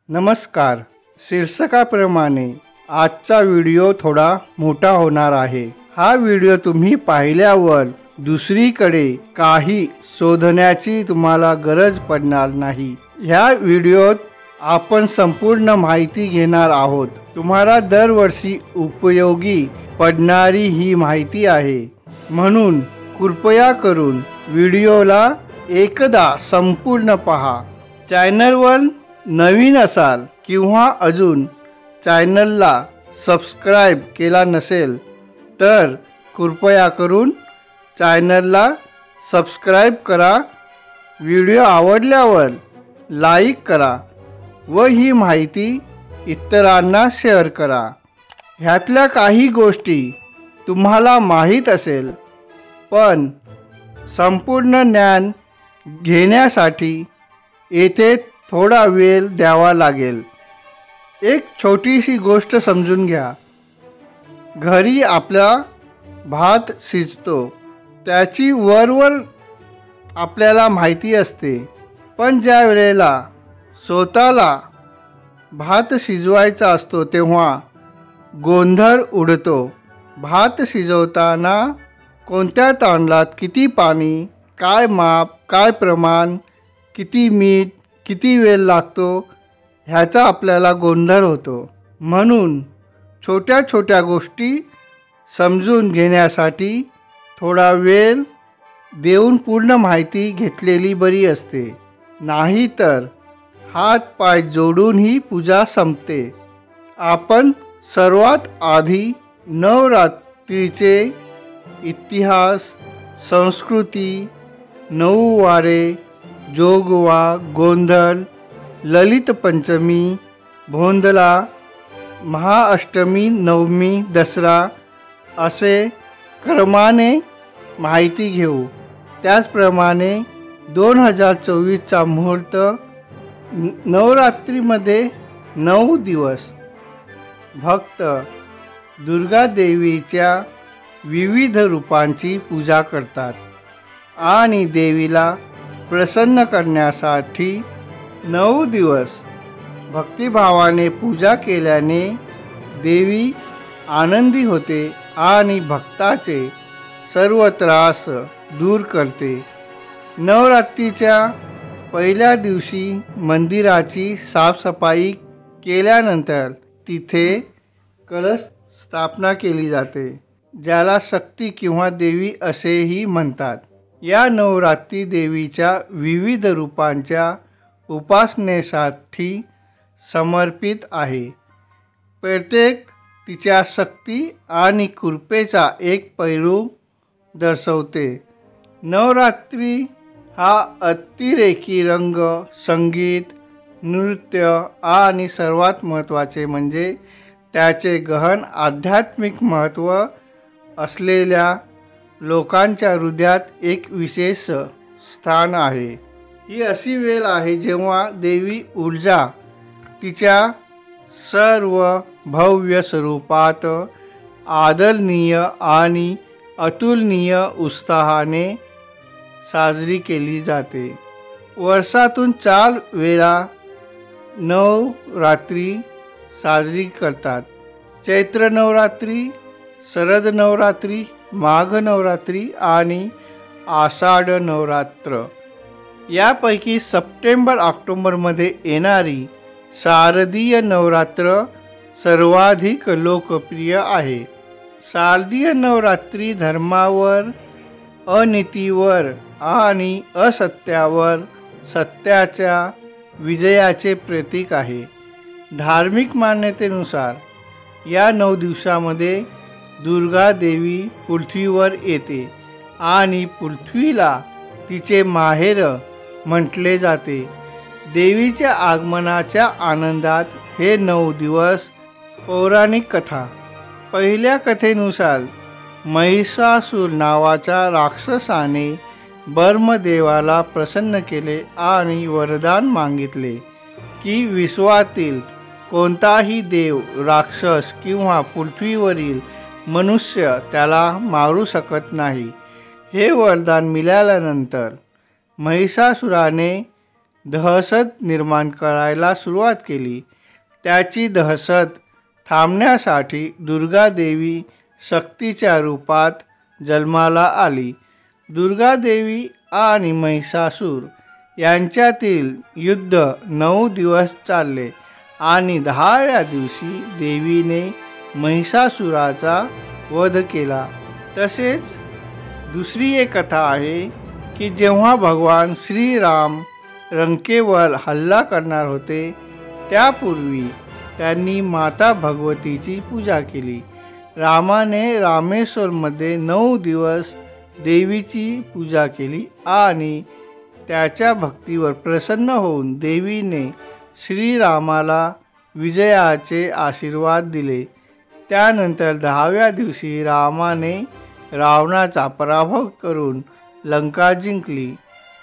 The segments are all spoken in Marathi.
नमस्कार. शीर्षकाप्रमाणे आजचा व्हिडिओ थोडा मोठा होणार आहे. हा व्हिडिओ तुम्ही पाहिल्यावर दुसरीकडे काही शोधण्याची तुम्हाला गरज पडणार नाही. ह्या व्हिडिओत आपण संपूर्ण माहिती घेणार आहोत. तुम्हाला दरवर्षी उपयोगी पडणारी ही माहिती आहे, म्हणून कृपया करून व्हिडिओला एकदा संपूर्ण पहा. चॅनलवर नवीन असाल किंवा अजून चॅनलला सबस्क्राईब केला नसेल तर कृपया करून चॅनलला सबस्क्राईब करा. व्हिडिओ आवडल्यावर लाईक करा व ही माहिती इतरांना शेअर करा. ह्यातल्या काही गोष्टी तुम्हाला माहीत असेल, पण संपूर्ण ज्ञान घेण्यासाठी येथे थोडा वेळ द्यावा लागेल. एक छोटीशी गोष्ट समजून घ्या. घरी आपला भात शिजतो, त्याची वरवर आपल्याला माहिती असते, पण ज्या वेळेला स्वतःला भात शिजवायचा असतो तेव्हा गोंधळ उडतो. भात शिजवताना कोणत्या तांदळात किती पाणी, काय माप, काय प्रमाण, किती मीठ, किती वेळ लागतो ह्याचा आपल्याला गोंधळ होतो. म्हणून छोट्या छोट्या गोष्टी समजून घेण्यासाठी थोडा वेळ देऊन पूर्ण माहिती घेतलेली बरी असते. नाहीतर हात पाय जोडून ही पूजा संपते. आपण सर्वात आधी नवरात्रीचे इतिहास, संस्कृती, 9 वारे, जोगवा, गोंधळ, ललित पंचमी, भोंदला, महाअष्टमी, नवमी, दसरा असे क्रमाने माहिती घेऊ. त्याचप्रमाणे 2024चा मुहूर्त नवरात्रीमध्ये 9 दिवस भक्त दुर्गा देवीच्या विविध रूपांची पूजा करतात आणि देवीला प्रसन्न करण्यासाठी 9 दिवस भक्तिभावाने पूजा केल्याने देवी आनंदी होते आणि भक्ताचे सर्व त्रास दूर करते. नवरात्रीच्या पहिल्या दिवशी मंदिराची साफसफाई केल्यानंतर तिथे कलश स्थापना केली जाते, ज्याला शक्ती किंवा देवी असेही म्हणतात. या नवरात्री देवीच्या विविध रूपांच्या उपासनेसाठी समर्पित आहे. प्रत्येक तिच्या शक्ती आणि कृपेचा एक पैलू दर्शवते. नवरात्री हा अतिरेकी रंग, संगीत, नृत्य आणि सर्वात महत्त्वाचे म्हणजे त्याचे गहन आध्यात्मिक महत्त्व असलेल्या लोकांच्या हृदयात एक विशेष स्थान आहे. ही अशी वेळ आहे जेव्हा देवी ऊर्जा तिच्या सर्व भव्य स्वरूपात आदरणीय आणि अतुलनीय उत्साहाने साजरी केली जाते. वर्षातून 4 वेळा नवरात्री साजरी करतात. चैत्र नवरात्री, शरद नवरात्री, माघ नवरात्री आणि आषाढ नवरात्र. यापैकी सप्टेंबर-ऑक्टोबरमध्ये येणारी शारदीय नवरात्र सर्वाधिक लोकप्रिय आहे. शारदीय नवरात्री धर्मावर, अनितीवर आणि असत्यावर सत्याच्या विजयाचे प्रतीक आहे. धार्मिक मान्यतेनुसार या 9 दिवसामध्ये दुर्गा देवी पृथ्वीवर येते आणि पृथ्वीला तिचे माहेर म्हटले जाते. देवीच्या आगमनाच्या आनंदात हे 9 दिवस. पौराणिक कथा. पहिल्या कथेनुसार महिषासूर नावाच्या राक्षसाने ब्रह्मदेवाला प्रसन्न केले आणि वरदान मागितले की विश्वातील कोणताही देव, राक्षस किंवा पृथ्वीवरील मनुष्य त्याला मारू शकत नाही. हे वरदान मिळाल्यानंतर महिषासुराने दहशत निर्माण करायला सुरुवात केली. त्याची दहशत थांबण्यासाठी दुर्गा देवी शक्तीच्या रूपात जन्माला आली. दुर्गा देवी आणि महिषासूर यांच्यातील युद्ध 9 दिवस चालले आणि 10व्या दिवशी देवीने महिषासुराचा वध केला. तसेच दुसरी एक कथा आहे की जेव्हा भगवान श्रीराम लंकेवर हल्ला करणार होते त्यापूर्वी त्यांनी माता भगवतीची पूजा केली. रामाने रामेश्वरमध्ये 9 दिवस देवीची पूजा केली आणि त्याच्या भक्तीवर प्रसन्न होऊन देवीने श्रीरामाला विजयाचे आशीर्वाद दिले. त्यानंतर 10व्या दिवशी रामाने रावणाचा पराभव करून लंका जिंकली.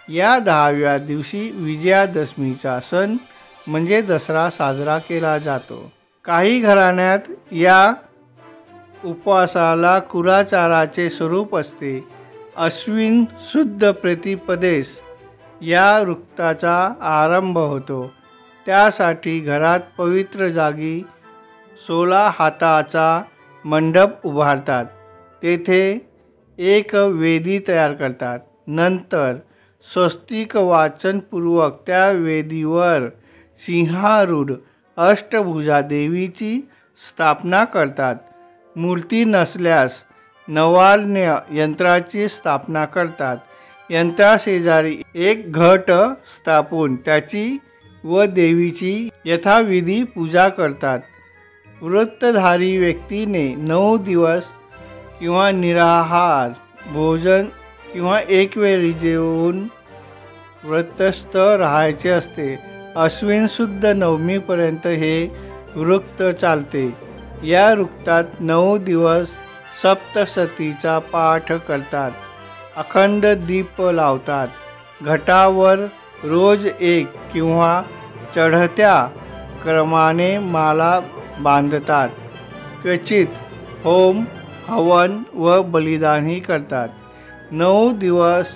या 10व्या दिवशी विजयादशमीचा सण म्हणजे दसरा साजरा केला जातो. काही घराण्यात या उपवासाला कुराचाराचे स्वरूप असते. अश्विन शुद्ध प्रतिपदेस या वृत्ताचा आरंभ होतो. त्यासाठी घरात पवित्र जागी 16 हाताचा मंडप उभारतात. तेथे एक वेदी तयार करतात. नंतर स्वस्तिक वाचनपूर्वक त्या वेदीवर सिंहारूढ अष्टभुजा देवीची स्थापना करतात. मूर्ती नसल्यास नवाल्य यंत्राची स्थापना करतात. यंत्राशेजारी एक घट स्थापून त्याची व देवीची यथाविधी पूजा करतात. व्रतधारी व्यक्तीने 9 दिवस किंवा निराहार भोजन किंवा एक वेळी जेवून व्रतस्थ राहायचे असते. अश्विन शुद्ध नवमीपर्यंत हे वृत्त चालते. या वृत्तात 9 दिवस सप्तशतीचा पाठ करतात. अखंड दीप लावतात. घटावर रोज एक किंवा चढत्या क्रमाने माला बांधतात. क्वचित होम हवन व बलिदानही करतात. 9 दिवस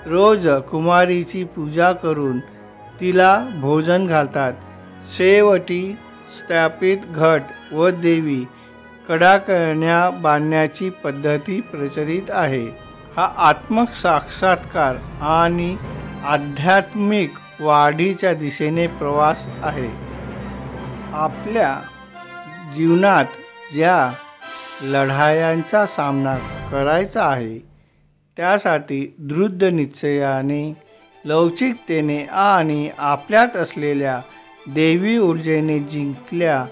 रोज कुमारीची पूजा करून तिला भोजन घालतात. शेवटी स्थापित घट व देवी कडाकण्या बांधण्याची पद्धती प्रचलित आहे. हा आत्मसाक्षात्कार आणि आध्यात्मिक वाढीच्या दिशेने प्रवास आहे. आपल्या जीवनात ज्या लढायांचा सामना करायचा आहे त्यासाठी दृढ निश्चयाने, लवचिकतेने आणि आपल्यात असलेल्या देवी ऊर्जेने जिंकल्या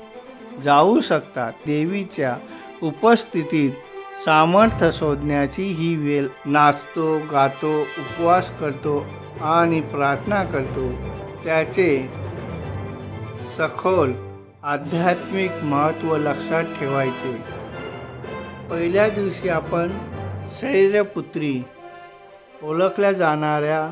जाऊ शकतात. देवीच्या उपस्थितीत सामर्थ्य शोधण्याची ही वेळ. नाचतो, गातो, उपवास करतो आणि प्रार्थना करतो. त्याचे सखोल आध्यात्मिक महत्त्व लक्षात ठेवायचे. पहिल्या दिवशी आपण शैलपुत्री ओळखल्या जाणाऱ्या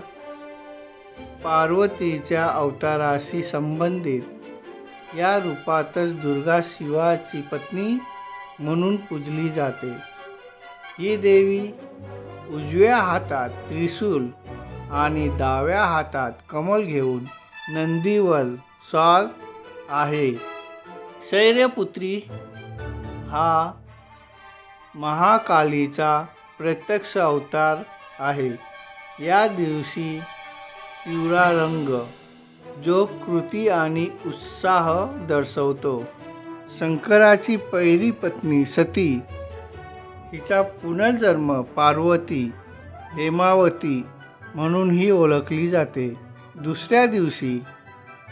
पार्वतीच्या अवताराशी संबंधित या रूपातच दुर्गा शिवाची पत्नी म्हणून पूजली जाते. ही देवी उजव्या हातात त्रिशूल आणि डाव्या हातात कमल घेऊन नंदीवर स्वार आहे. शैलपुत्री हा महाकालीचा प्रत्यक्ष अवतार आहे. या दिवशी पिवळा रंग जो कृती आणि उत्साह दर्शवतो. शंकराची पहिली पत्नी सती हिचा पुनर्जन्म पार्वती हेमावती म्हणूनही ओळखली जाते. दुसऱ्या दिवशी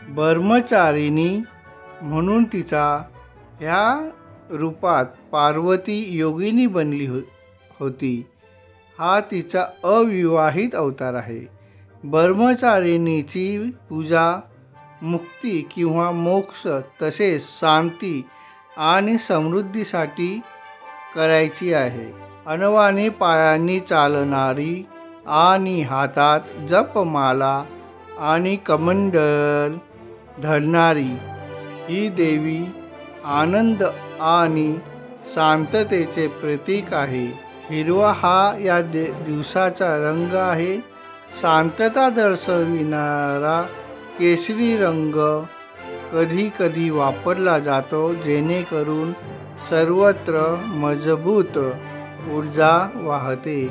ब्रह्मचारिणी म्हणून तिचा ह्या रूपात पार्वती योगिनी बनली होती. हा तिचा अविवाहित अवतार आहे. ब्रह्मचारिणीची पूजा मुक्ती किंवा मोक्ष तसेच शांती आणि समृद्धीसाठी करायची आहे. अनवाणी पायांनी चालणारी आणि हातात जपमाला आणि कमंडल धरणारी ही देवी आनंद आणि शांततेचे प्रतीक आहे. हिरवा हा या दिवसाचा रंग आहे. शांतता दर्शविणारा केशरी रंग कधी कधी वापरला जातो, जेणेकरून सर्वत्र मजबूत ऊर्जा वाहते.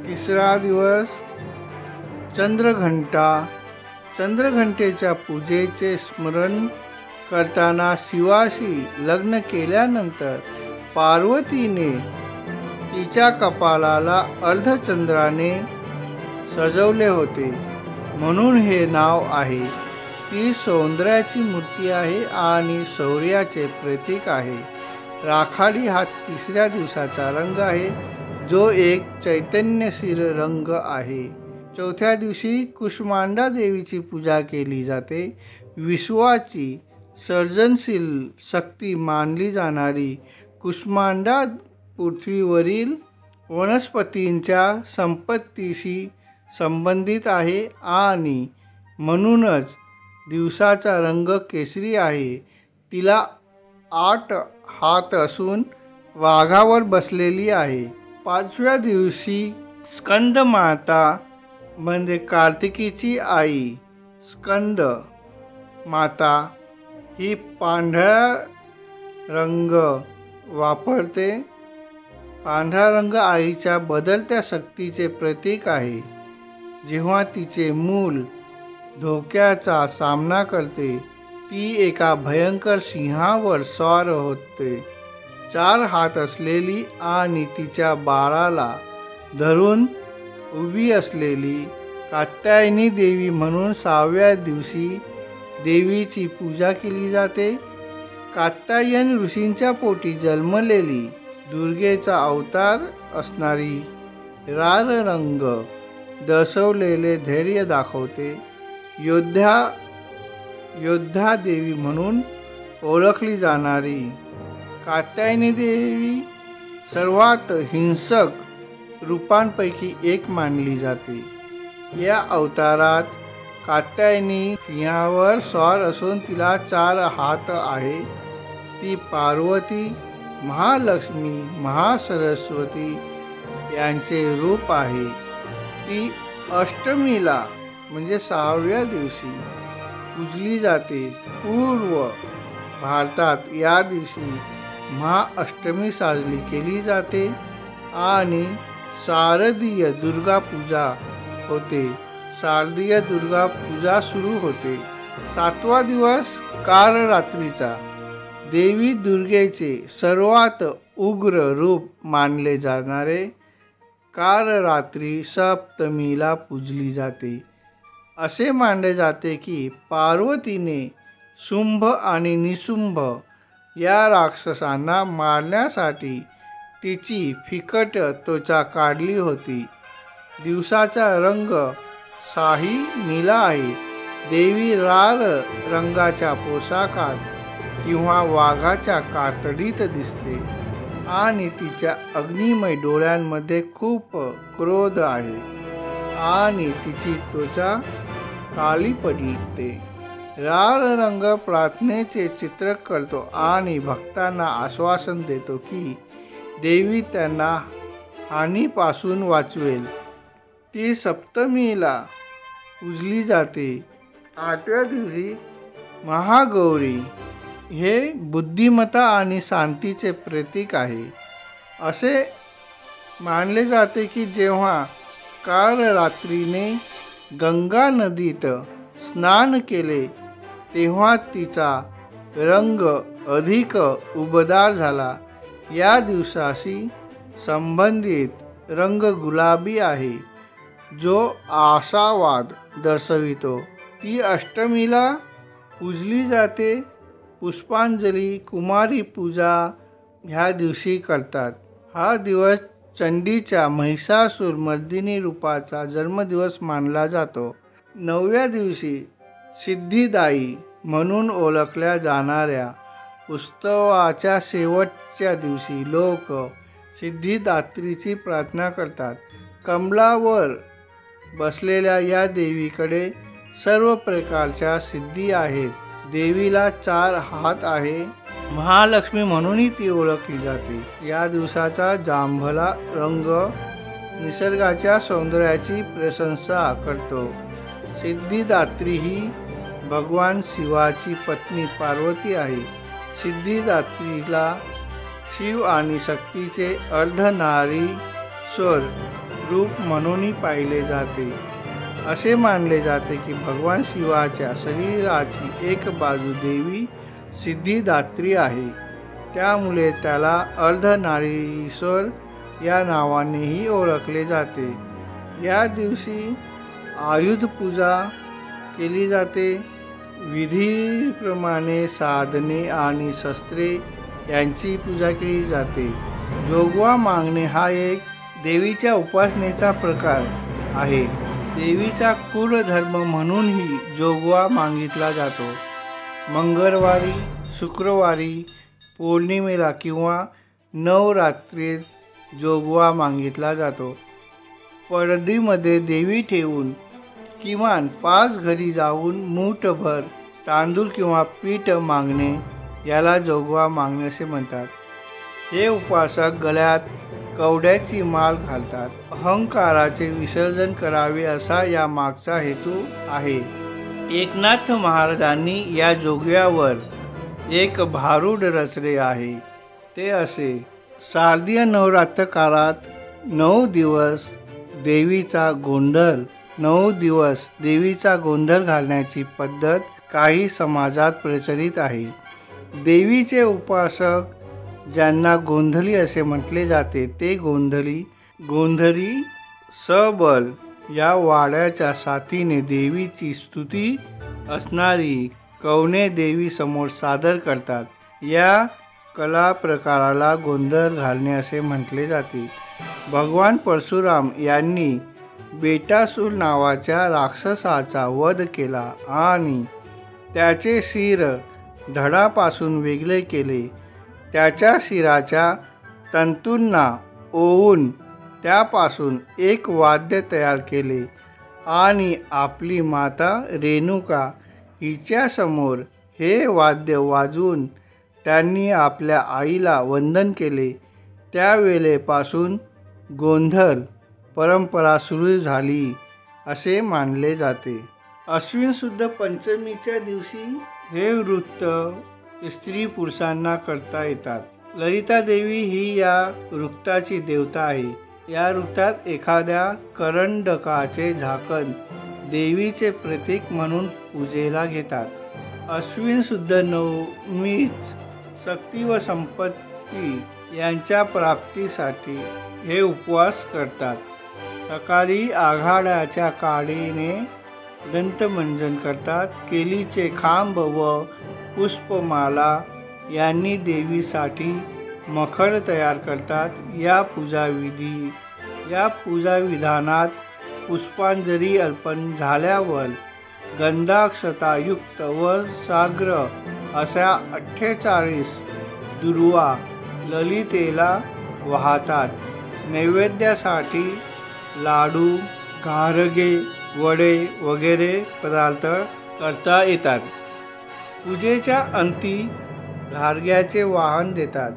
तिसरा दिवस चंद्रघंटा. चंद्रघंटेच्या पूजेचे स्मरण करताना शिवाशी लग्न केल्यानंतर पार्वतीने तिच्या कपाळाला अर्धचंद्राने सजवले होते, म्हणून हे नाव आहे. ती सौंदर्याची मूर्ती आहे आणि शौर्याचे प्रतीक आहे. राखाडी हा तिसऱ्या दिवसाचा रंग आहे, जो एक चैतन्यशील रंग आहे. चौथ्या दिवशी कुष्मांडा देवीची पूजा केली जाते. विश्वाची सर्जनशील शक्ती मानली जाणारी कुष्मांडा पृथ्वीवरील वनस्पतींच्या संपत्तीशी संबंधित आहे आणि म्हणूनच दिवसाचा रंग केशरी आहे. तिला 8 हात असून वाघावर बसलेली आहे. 5व्या दिवशी स्कंदमाता म्हणजे कार्तिकीची आई स्कंद माता ही पांढरा रंग वापरते. पांढरा रंग आईच्या बदलत्या शक्तीचे प्रतीक आहे. जेव्हा तिचे मूल धोक्याचा सामना करते, ती एका भयंकर सिंहावर स्वार होते. 4 हात असलेली आणि तिच्या बाळाला धरून उभी असलेली कात्यायनी देवी म्हणून 6व्या दिवशी देवीची पूजा केली जाते. कात्यायन ऋषींच्या पोटी जन्मलेली दुर्गेचा अवतार असणारी रार रंग दर्शवलेले धैर्य दाखवते. योद्धा देवी म्हणून ओळखली जाणारी कात्यायनी देवी सर्वात हिंसक रूपांपैकी एक मानली जाते. या अवतारात कात्यायनी सिंहावर स्वार असून तिला 4 हात आहे. ती पार्वती, महालक्ष्मी, महासरस्वती यांचे रूप आहे. ती अष्टमीला म्हणजे 6व्या दिवशी पूजली जाते. पूर्व भारतात या दिवशी महाअष्टमी साजरी केली जाते आणि शारदीय दुर्गा पूजा होते. शारदीय दुर्गा पूजा सुरू होते. 7वा दिवस कालरात्रीचा. देवी दुर्गेचे सर्वात उग्र रूप मानले जाणारे कालरात्री सप्तमीला पूजली जाते. असे मानले जाते की पार्वतीने शुंभ आणि निशुंभ या राक्षसांना मारण्यासाठी तिची फिकट त्वचा काढली होती. दिवसाचा रंग शाही नीला आहे. देवी लाल रंगाच्या पोशाखात किंवा वाघाच्या कातडीत दिसते आणि तिच्या अग्निमय डोळ्यांमध्ये खूप क्रोध आहे आणि तिची त्वचा काळी पडते. लाल रंग प्रार्थनेचे चित्र करतो आणि भक्तांना आश्वासन देतो की देवी त्यांना हानीपासून वाचवेल. ती सप्तमीला पूजली जाते. 8व्या दिवशी महागौरी हे बुद्धिमत्ता आणि शांतीचे प्रतीक आहे. असे मानले जाते की जेव्हा कालरात्रीने गंगा नदीत स्नान केले तेव्हा तिचा रंग अधिक उबदार झाला. या दिवसाशी संबंधित रंग गुलाबी आहे, जो आशावाद दर्शवितो. ती अष्टमीला पूजली जाते. पुष्पांजली, कुमारी पूजा ह्या दिवशी करतात. हा दिवस चंडीच्या महिषासुरमर्दिनी रूपाचा जन्मदिवस मानला जातो. 9व्या दिवशी सिद्धिदायी म्हणून ओळखल्या जाणाऱ्या उत्सवाच्या शेवटच्या दिवशी लोक सिद्धिदात्रीची प्रार्थना करतात. कमलावर बसलेल्या या देवीकडे सर्व प्रकारच्या सिद्धी आहेत. देवीला 4 हात आहे. महालक्ष्मी म्हणूनही ती ओळखली जाते. या दिवसाचा जांभळा रंग निसर्गाच्या सौंदर्याची प्रशंसा करतो. सिद्धिदात्री ही भगवान शिवाची पत्नी पार्वती आहे. सिद्धिदात्रीला शिव आणि शक्तीचे अर्धनारीश्वर रूप म्हणूनही पाहिले जाते. असे मानले जाते की भगवान शिवाच्या शरीराची एक बाजू देवी सिद्धिदात्री आहे. त्यामुळे त्याला अर्धनारीश्वर या नावानेही ओळखले जाते. या दिवशी आयुध पूजा केली जाते. विधीप्रमाणे साधने आणि शस्त्रे यांची पूजा केली जाते. जोगवा मागणे हा एक देवीच्या उपासनेचा प्रकार आहे. देवीचा कुलधर्म म्हणूनही जोगवा मागितला जातो. मंगळवारी, शुक्रवारी, पौर्णिमेला किंवा नवरात्रीत जोगवा मागितला जातो. परडीमध्ये देवी ठेवून किमान 5 घरी जाऊन मूठभर तांदूळ किंवा पीठ मागणे याला जोगवा मागणे असे म्हणतात. हे उपासक गळ्यात कवड्याची माळ घालतात. अहंकाराचे विसर्जन करावे असा या मागचा हेतू आहे. एकनाथ महाराजांनी या जोगव्यावर एक भारूड रचले आहे. ते असे: शारदीय नवरात्र काळात 9 दिवस देवीचा गोंधळ 9 दिवस देवीचा गोंधळ घालण्याची पद्धत काही समाजात प्रचलित आहे. देवीचे उपासक ज्यांना गोंधळी असे म्हटले जाते ते गोंधळी सबल या वाड्याच्या साथीने देवीची स्तुती असणारी कवने देवी समोर सादर करतात. या कला प्रकाराला गोंधळ घालणे असे म्हटले जाते. भगवान परशुराम यांनी बेटासूर नावाच्या राक्षसाचा वध केला आणि त्याचे शिर धडापासून वेगळे केले. त्याच्या शिराच्या तंतूंना ओवून त्यापासून एक वाद्य तयार केले आणि आपली माता रेणुका हिच्यासमोर हे वाद्य वाजवून त्यांनी आपल्या आईला वंदन केले. त्यावेळेपासून गोंधळ परंपरा सुरू झाली असे मानले जाते. अश्विन शुद्ध पंचमीच्या दिवशी हे वृत्त स्त्री पुरुषांना करता येतात. ललिता देवी ही या वृत्ताची देवता आहे. या वृत्तात एखाद्या करंडकाचे झाकण देवीचे प्रतीक म्हणून पूजेला घेतात. अश्विन शुद्ध नवमीच शक्ती व संपत्ती यांच्या प्राप्तीसाठी हे उपवास करतात. सकाळी आघाड्याच्या काडीने दंतमंजन करतात. केलीचे खांब व पुष्पमाला यांनी देवीसाठी मखर तयार करतात. या पूजाविधानात पुष्पांजली अर्पण झाल्यावर गंधाक्षतायुक्त व साग्र अशा 48 दुर्वा ललितेला वाहतात. नैवेद्यासाठी लाडू, घारगे, वडे वगैरे पदार्थ करता येतात. पूजेच्या अंती घारग्याचे वाहन देतात.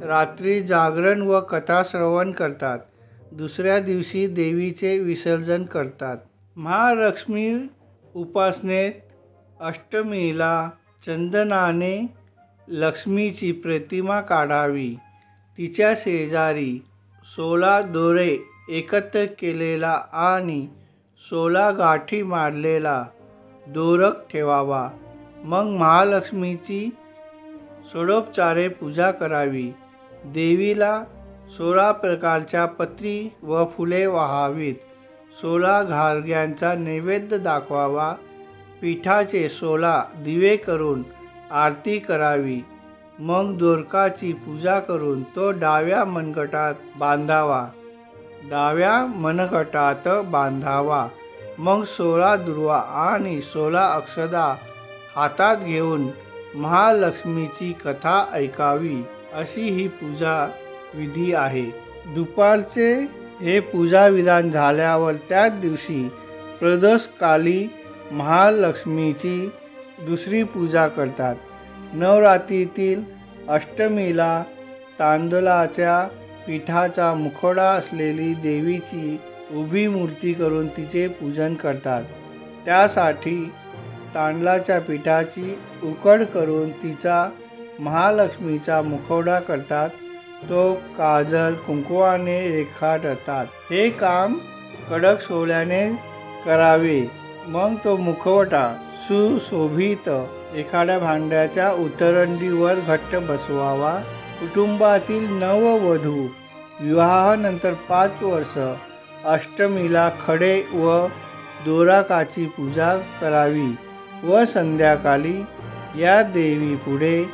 रात्री जागरण व कथाश्रवण करतात. दुसऱ्या दिवशी देवीचे विसर्जन करतात. महालक्ष्मी उपासनेत अष्टमीला चंदनाने लक्ष्मीची प्रतिमा काढावी. तिच्या शेजारी 16 दोरे एकत्र केलेला आणि 16 गाठी मारलेला दोरक ठेवावा. मग महालक्ष्मीची षोडोपचारे पूजा करावी. देवीला 16 प्रकारच्या पत्री व फुले वाहावीत. 16 घारग्यांचा नैवेद्य दाखवावा. पिठाचे 16 दिवे करून आरती करावी. मग दोरकाची पूजा करून तो डाव्या मनगटात बांधावा. मग 16 दुर्वा आणि 16 अक्षदा हातात घेऊन महालक्ष्मीची कथा ऐकावी. अशी ही पूजा विधी आहे. दुपारचे हे पूजा विधान झाल्यावर त्याच दिवशी प्रदोषकाली महालक्ष्मीची दुसरी पूजा करतात. नवरात्रीतील अष्टमीला तांदळाच्या पिठाचा मुखवटा असलेली देवीची उभी मूर्ती करून तिचे पूजन करतात. त्यासाठी तांदळाच्या पिठाची उकड करून तिचा महालक्ष्मीचा मुखवटा करतात. तो काजल कुंकवाने रेखाटतात. हे काम कडक सोल्याने करावे. मग तो मुखवटा सुशोभित एखाद्या भांड्याच्या उतरंडीवर घट्ट बसवावा. कुटुंबातील नववधू विवाहानंतर 5 वर्ष अष्टमीला खडे व दोराकाची पूजा करावी व संध्याकाळी या देवी पुढे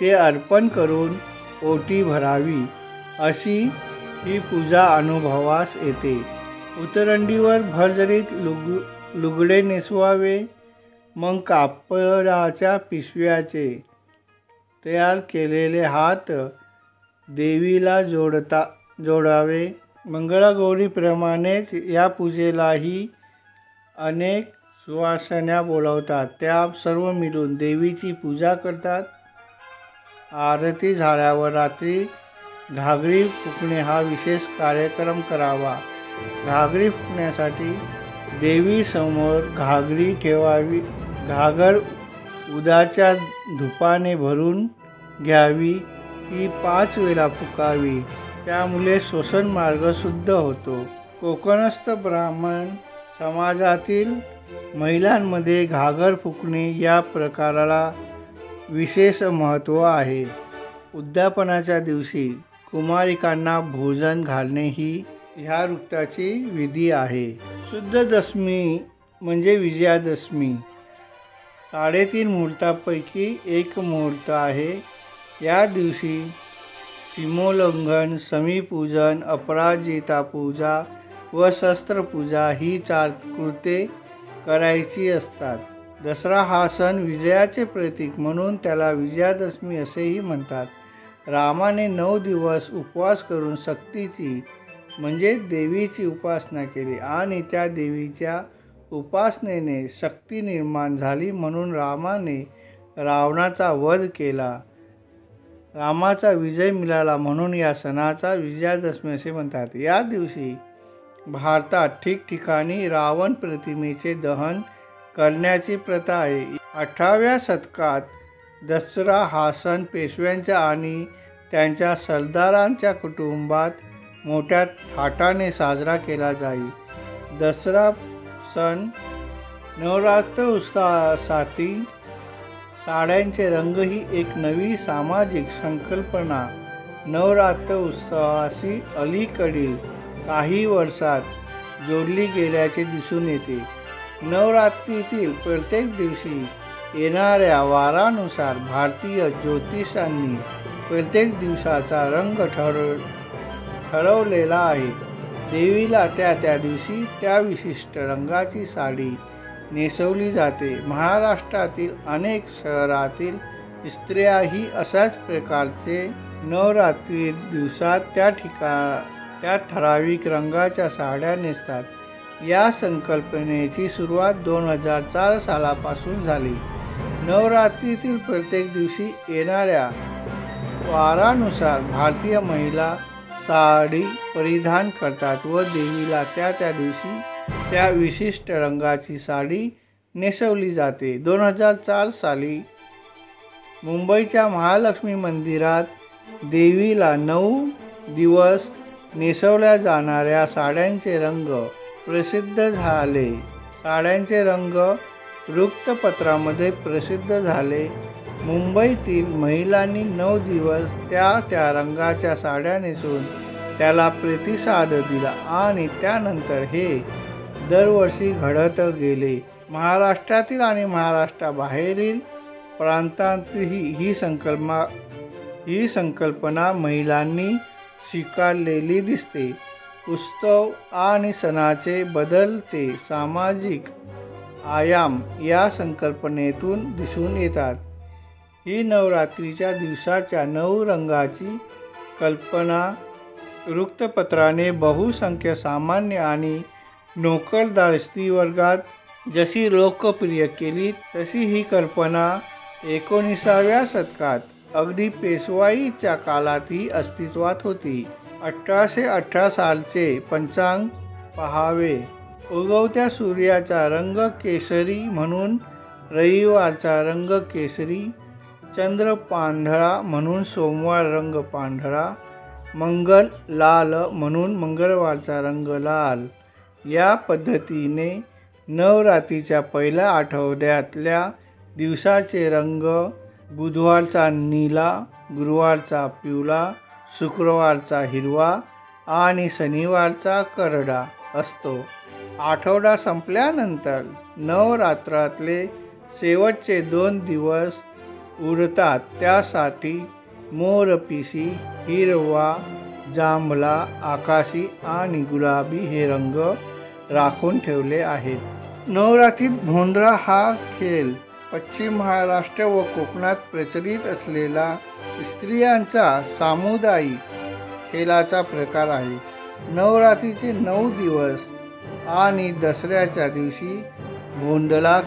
ते अर्पण करून ओटी भरावी. अशी ही पूजा अनुभवास येते. उतरंडीवर भरजरीत लुगडे नेसवावे. मग कापडाच्या पिशव्याचे तयार केलेले हात देवीला जोडावे. मंगळागौरीप्रमाणेच या पूजेलाही अनेक सुवासिन्या बोलावतात. त्या सर्व मिळून देवीची पूजा करतात. आरती झाल्यावर रात्री घागरी फुकणे हा विशेष कार्यक्रम करावा. घागरी फुकण्यासाठी देवीसमोर घागरी ठेवावी. घागर उदाच्या धुपाने भरून घ्यावी. ती 5 वेळा फुकावी. त्यामुळे श्वसन मार्ग शुद्ध होतो. कोकणस्थ ब्राह्मण समाजातील महिलांमध्ये घागर फुकणे या प्रकाराला विशेष महत्त्व आहे. उद्यापनाच्या दिवशी कुमारिकांना भोजन घालणे ही ह्या वृत्ताची विधी आहे. शुद्ध दशमी म्हणजे विजयादशमी 3.5 मुहूर्तापैकी एक मुहूर्त आहे. या दिवशी सीमोल्लंघन, समीपूजन, अपराजिता पूजा व शस्त्रपूजा ही 4 कृत्ये करायची असतात. दसरा हा सण विजयाचे प्रतीक म्हणून त्याला विजयादशमी असेही म्हणतात. रामाने 9 दिवस उपवास करून शक्तीची म्हणजे देवीची उपासना केली आणि त्या देवीच्या उपासनेने शक्ती निर्माण झाली म्हणून रामाने रावणाचा वध केला. रामाचा विजय मिळाला म्हणून या सणाचा विजयादशमी असे म्हणतात. या दिवशी भारतात ठिकठिकाणी रावण प्रतिमेचे दहन करण्याची प्रथा आहे. 18व्या शतकात दसरा हा सण पेशव्यांच्या आणि त्यांच्या सरदारांच्या कुटुंबात मोठ्या थाटाने साजरा केला जाई. दसरा सण नवरात्र उत्सवासाठी साड्यांचे रंग ही एक नवी सामाजिक संकल्पना नवरात्र उत्सवाशी अलीकडील काही वर्षात जोडली गेल्याचे दिसून येते. नवरात्रीतील प्रत्येक दिवशी येणाऱ्या वारानुसार भारतीय ज्योतिषांनी प्रत्येक दिवसाचा रंग ठरवलेला आहे. देवीला त्या दिवशी त्या विशिष्ट रंगाची साडी नेसवली जाते. महाराष्ट्रातील अनेक शहरातील स्त्रियाही अशाच प्रकारचे नवरात्री दिवसात त्या ठराविक रंगाच्या साड्या नेसतात. या संकल्पनेची सुरुवात 2004 सालापासून झाली. नवरात्रीतील प्रत्येक दिवशी येणाऱ्या वारानुसार भारतीय महिला साडी परिधान करतात व देवीला त्या दिवशी त्या विशिष्ट रंगाची साडी नेसवली जाते. 2004 साली मुंबईच्या महालक्ष्मी मंदिरात देवीला 9 दिवस नेसवल्या जाणाऱ्या साड्यांचे रंग प्रसिद्ध झाले. साड्यांचे रंग वृत्तपत्रामध्ये प्रसिद्ध झाले. मुंबईतील महिलांनी 9 दिवस त्या रंगाच्या साड्या नेसून त्याला प्रतिसाद दिला आणि त्यानंतर हे दरवर्षी घडत गेले. महाराष्ट्रातील आणि महाराष्ट्राबाहेरील प्रांतातही ही संकल्पना महिलांनी स्वीकारलेली दिसते. उत्सव आणि सणाचे बदलते सामाजिक आयाम या संकल्पनेतून दिसून येतात. ही नवरात्रीच्या दिवसाच्या 9 रंगाची कल्पना वृत्तपत्राने बहुसंख्य सामान्य आणि नोकरदार स्त्रीवर्गात जशी लोकप्रिय केली तशी ही कल्पना 19व्या शतकात अगदी पेशवाईच्या काळातही अस्तित्वात होती. 1818 सालचे पंचांग पहावे. उगवत्या सूर्याचा रंग केशरी म्हणून रविवारचा रंग केसरी, चंद्र पांढरा म्हणून सोमवार रंग पांढरा, मंगल लाल म्हणून मंगळवारचा रंग लाल. या पद्धतीने नवरात्रीच्या पहिल्या आठवड्यातल्या दिवसाचे रंग बुधवारचा निळा, गुरुवारचा पिवळा, शुक्रवारचा हिरवा आणि शनिवारचा करडा असतो. आठवडा संपल्यानंतर नवरात्रातले शेवटचे 2 दिवस उरतात. त्यासाठी मोरपिसी, हिरवा, जांभळा, आकाशी आणि गुलाबी हे रंग राखून ठेवले आहेत. नवरात्रीत भोंदळा हा खेळ पश्चिम महाराष्ट्र व कोकणात प्रचलित असलेला स्त्रियांचा सामुदायिक खेळाचा प्रकार आहे. नवरात्रीचे 9 दिवस आणि दसऱ्याच्या दिवशी भोंदळा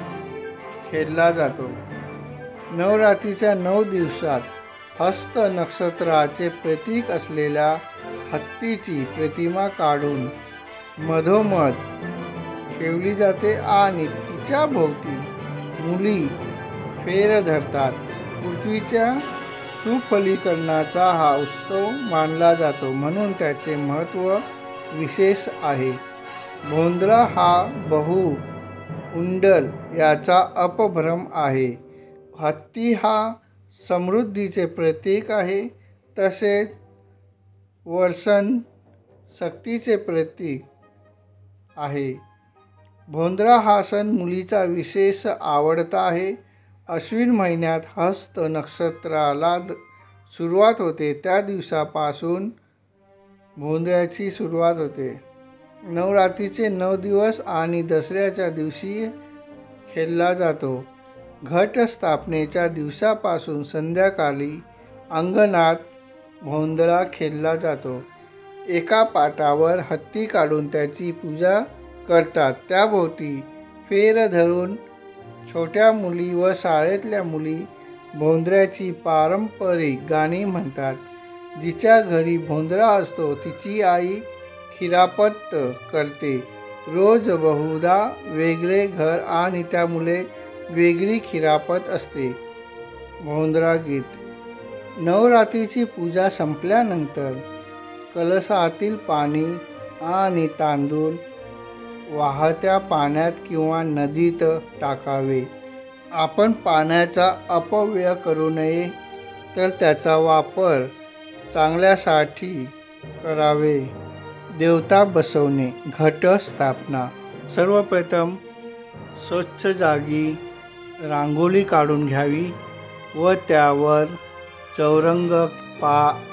खेळला जातो. नवरात्रीच्या 9 दिवसात हस्त नक्षत्राचे प्रतीक असलेल्या हत्तीची प्रतिमा काढून मधोमध ठेवली जाते आणि तिच्या भोवती मुली फेर धरतात. पृथ्वीच्या सुफलीकरणाचा हा उत्सव मानला जातो म्हणून त्याचे महत्त्व विशेष आहे. भोंदळा हा बहु-उंडल याचा अपभ्रम आहे. हत्ती हा समृद्धीचे प्रतीक आहे, तसेच वर्षण शक्तीचे प्रतीक आहे. भोंदळा हा सण मुलीचा विशेष आवडता आहे. अश्विन महिन्यात हस्त नक्षत्राला सुरुवात होते, त्या दिवसापासून भोंदळ्याची सुरुवात होते. नवरात्रीचे 9 दिवस आणि दसऱ्याच्या दिवशी खेळला जातो. घटस्थापनेच्या दिवसापासून संध्याकाळी अंगणात भोंदळा खेळला जातो. एका पाटावर हत्ती काढून त्याची पूजा करतात. त्याभोवती फेर धरून छोट्या मुली व शाळेतल्या मुली भोंदळ्याची पारंपरिक गाणी म्हणतात. जिच्या घरी भोंदळा असतो तिची आई खिरापत करते. रोज बहुधा वेगळे घर आणि त्यामुळे वेगळी खिरापत असते. भोंदळा गीत. नवरात्रीची पूजा संपल्यानंतर कलशातील पाणी आणि तांदूळ वाहत्या पाण्यात किंवा नदीत टाकावे. आपण पाण्याचा अपव्यय करू नये, तर त्याचा वापर चांगल्यासाठी करावे. देवता बसवणे. घटस्थापना. सर्वप्रथम स्वच्छ जागी रांगोळी काढून घ्यावी व त्यावर चौरंग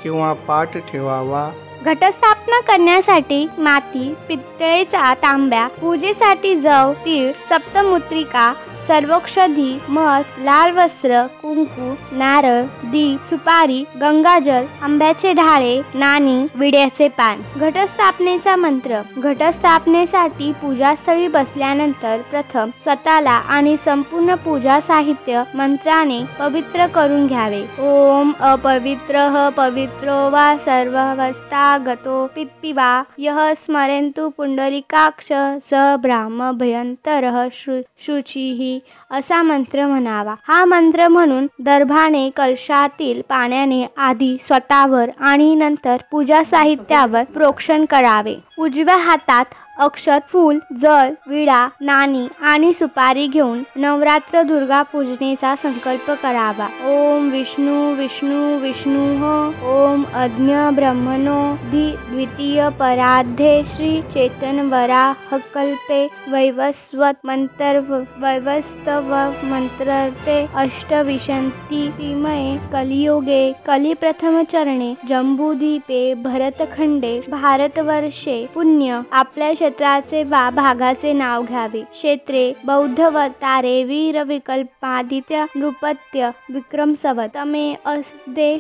किंवा पाट ठेवावा. घटस्थापना करण्यासाठी माती, पितळेचा तांब्या, पूजेसाठी जव, तीळ, सप्तमुत्रिका, सर्वौषधी, मध, लाल वस्त्र, कुंकू, नारळ, दीप, सुपारी, गंगाजल, आंब्याचे ढाळे, नाणी, विड्याचे पान. घटस्थापनेचा मंत्र. घटस्थापनेसाठी पूजास्थळी बसल्यानंतर प्रथम स्वतःला आणि संपूर्ण पूजा साहित्य मंत्राने पवित्र करून घ्यावे. ओम अपवित्रः पवित्रो वा सर्वावस्थागतो पित्पिवा यः स्मरेन्तु पुंडलिकाक्ष स ब्राह्म भयंतरः शुचिः असा मंत्र म्हणावा. हा मंत्र म्हणून दर्भाने कलशातील पाण्याने आधी स्वतःवर आणि नंतर पूजा साहित्यावर प्रोक्षण करावे. उजव्या हातात अक्षत, फूल, जल, विडा, नाणी आणि सुपारी घेऊन नवरात्र दुर्गा पूजनेचा संकल्प करावा. ओम विष्णू विष्णू विष्णुः ओम अज्ञ ब्रह्मणो द्वितीय पराध्ये श्री चैतन्य वराहकल्पे वैवस्वत मंत्र वैवस्तव मंत्रते अष्टविंशति तिमये कलियुगे कलिप्रथम चरणे जम्बूद्वीपे भरतखंडे भारतवर्षे पुण्य. आपल्या क्षेत्राचे वा भागाचे नाव घ्यावे. क्षेत्रे बौद्धवतारे वीर विकल्पादित्य नृपत्य विक्रम संवत. तमे अब्दे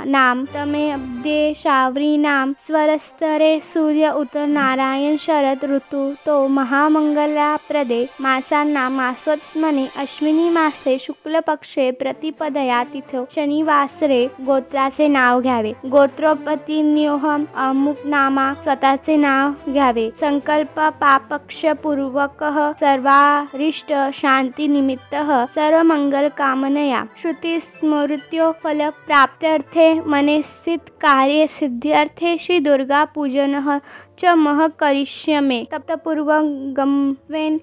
नाम तमे अब्दे नाम स्वरस्तरे सूर्य उत्तर नारायण शरद ऋतू तो महामंगला प्रदे. मासांना मासवत तस्मने अश्विनी मासे शुक्ल पक्षे प्रतिपदया तिथो शनिवासरे गोत्राचे नाव घ्यावे. गोत्रोपतीन्योहम अमुक नामा स्वतःचे नाव घ्यावे. संकल्प पापक्षपूर्वक सर्वारिष्ट शांती निमित्त सर्व मंगल कामनया श्रुती स्मृत्यो फल प्राप्त्यर्थे मनस्थित कार्य सिद्ध्यर्थे श्री दुर्गा पूजन च मह करिष्यामि. तप्तपूर्वक गम्येन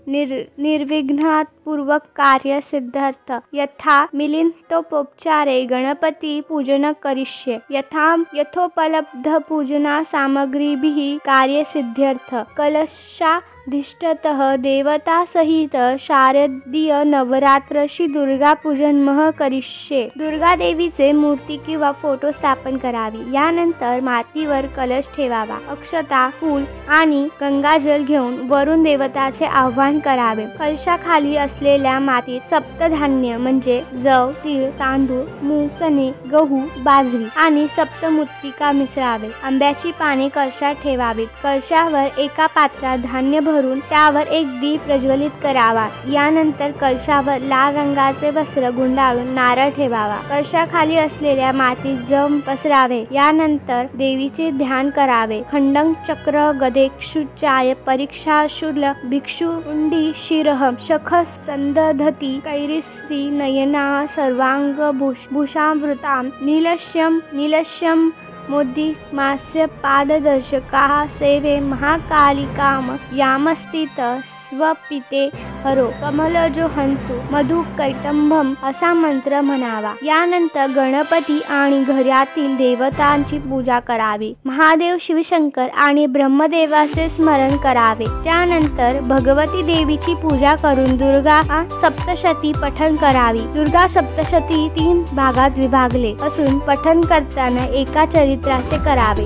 निर्विघ्नात् पूर्वक कार्य सिद्ध्यर्थ यथा मिलितोपचारे गणपति पूजन करिष्ये. यथोपलब्ध पूजना सामग्रीभिः कार्य सिद्ध्यर्थ कलशाधिष्ठतः देवता सहित शारदीय नवरात्र श्री दुर्गा पूजन मह करिष्ये. दुर्गा देवीचे मूर्ती किंवा फोटो स्थापन करावी. यानंतर मातीवर कलश ठेवावा. अक्षता, फूल आणि गंगाजल घेऊन वरुण देवताचे आवाहन करावे. कलशाखाली असलेल्या मातीत सप्तधान्य म्हणजे जव, तीळ, तांदूळ, मूग, चणे, गहू, बाजरी आणि सप्तमृत्तिका मिसळावे. आंब्याची पाने कलशात ठेवावीत. कलशावर एका पात्रात धान्य भरून त्यावर एक दीप प्रज्वलित करावा. यानंतर कलशावर लाल रंगाचे वस्त्र गुंडाळून नारळ ठेवावा. कलशाखाली असलेल्या मातीत जव पसरावे. यानंतर देवीचे ध्यान करावे. खंडक चक्र गदेक्षुचाय परीक्षा शूल भिक्षुंडी शिरः शख संदधती कैरिश्री नयना सर्वांग भूषावृतां नीलश्यम मोदी मास्य पाददर्शकाः सेवे महाकालिकाम यामस्थित स्वपिते हरो कमलजो हंतु मधुकैटंभम असा मंत्र म्हणावा. यानंतर गणपती आणि घरातील देवतांची पूजा करावी. महादेव, शिवशंकर आणि ब्रह्मदेवाचे स्मरण करावे. त्यानंतर भगवती देवीची पूजा करून दुर्गा सप्तशती पठण करावी. दुर्गा सप्तशती 3 भागात विभागले असून पठण करताना एका चरित्राचे करावे.